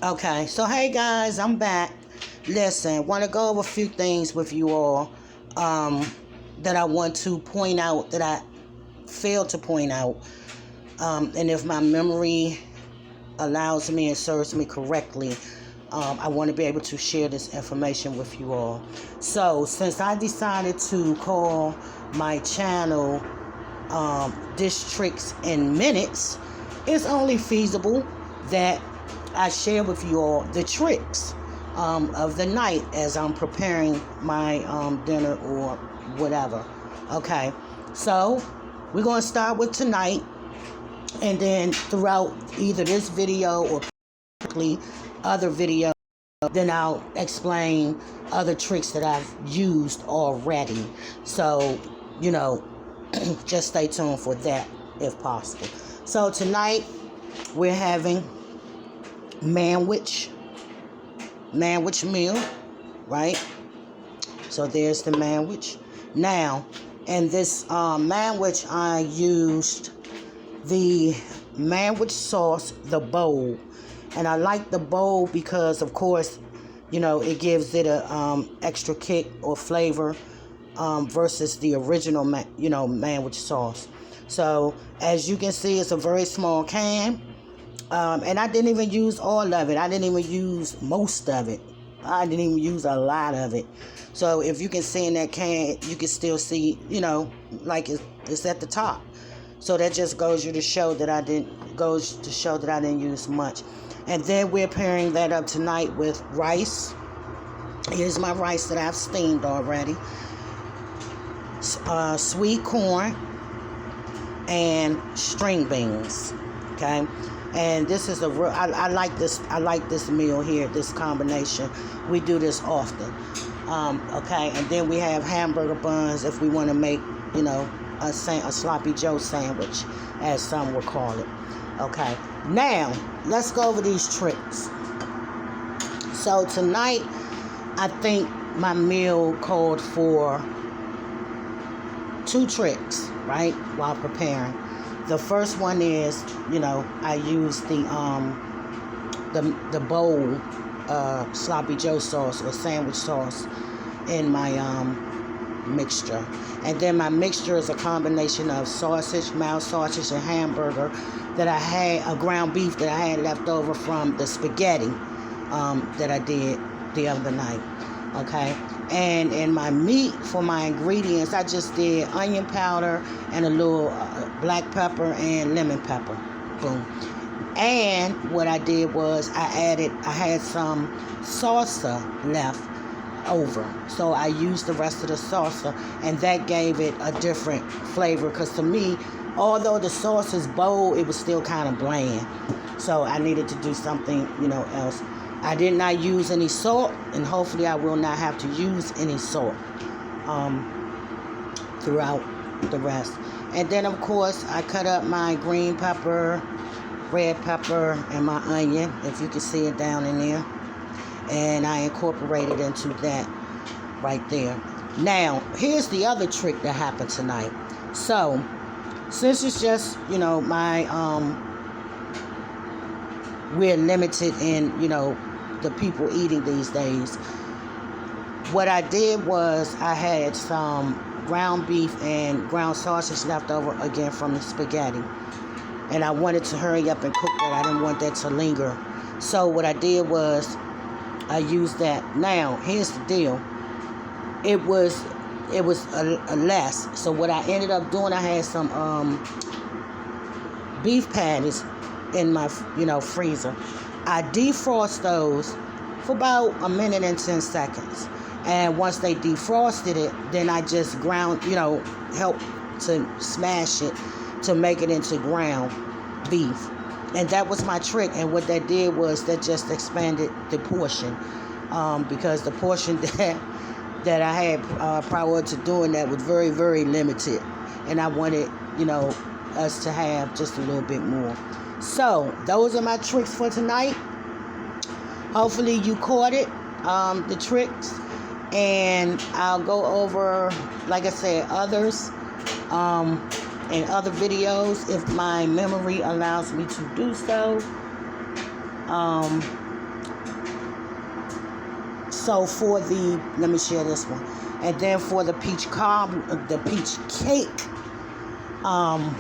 Okay, so hey guys, I'm back. Listen, want to go over a few things with you all that I want to point out that I failed to point out. And if my memory allows me and serves me correctly, I want to be able to share this information with you all. So, since I decided to call my channel Dish Tricks in Minutes, it's only feasible that I share with you all the tricks of the night as I'm preparing my dinner or whatever. Okay, so we're going to start with tonight, and then throughout either this video or other videos, then I'll explain other tricks that I've used already. So, just stay tuned for that if possible. So tonight we're having manwich meal, right? So there's the manwich. Now, in this manwich, I used the manwich sauce, the bowl. And I like the bowl because, of course, it gives it a extra kick or flavor versus the original, manwich sauce. So, as you can see, it's a very small can. And I didn't even use all of it. I didn't even use most of it. I didn't even use a lot of it. So, if you can see in that can, you can still see, like it's at the top. So that just goes to show that I didn't use much. And then we're pairing that up tonight with rice. Here's my rice that I've steamed already. Sweet corn and string beans. Okay, and this is I like this meal here. This combination, we do this often. Okay, and then we have hamburger buns if we want to make a sloppy Joe sandwich, as some would call it. Okay, now let's go over these tricks. So tonight, I think my meal called for 2 tricks, right, while preparing. The first one is, I use the bowl sloppy Joe sauce or sandwich sauce in my mixture. And then my mixture is a combination of sausage, mild sausage, and hamburger that I had, a ground beef that I had left over from the spaghetti that I did the other night. Okay, and in my meat, for my ingredients, I just did onion powder and a little black pepper and lemon pepper. Boom. And what I did was I had some salsa left over, so I used the rest of the salsa, and that gave it a different flavor, because to me, although the sauce is bold, it was still kind of bland, so I needed to do something else. I did not use any salt, and hopefully I will not have to use any salt throughout the rest. And then of course I cut up my green pepper, red pepper, and my onion, if you can see it down in there, and I incorporated into that right there. Now, here's the other trick that happened tonight. So, since it's just, we're limited in, the people eating these days, what I did was I had some ground beef and ground sausage left over again from the spaghetti. And I wanted to hurry up and cook that. I didn't want that to linger. So what I did was I used that. Now, here's the deal. It was a less. So what I ended up doing, I had some beef patties in my freezer. I defrost those for about 1 minute and 10 seconds. And once they defrosted it, then I just ground, helped to smash it to make it into ground beef. And that was my trick. And what that did was that just expanded the portion, because the portion that I had prior to doing that was very, very limited. And I wanted, us to have just a little bit more. So those are my tricks for tonight. Hopefully you caught it, the tricks. And I'll go over, like I said, others in other videos if my memory allows me to do so. So for let me share this one. And then for the peach cake,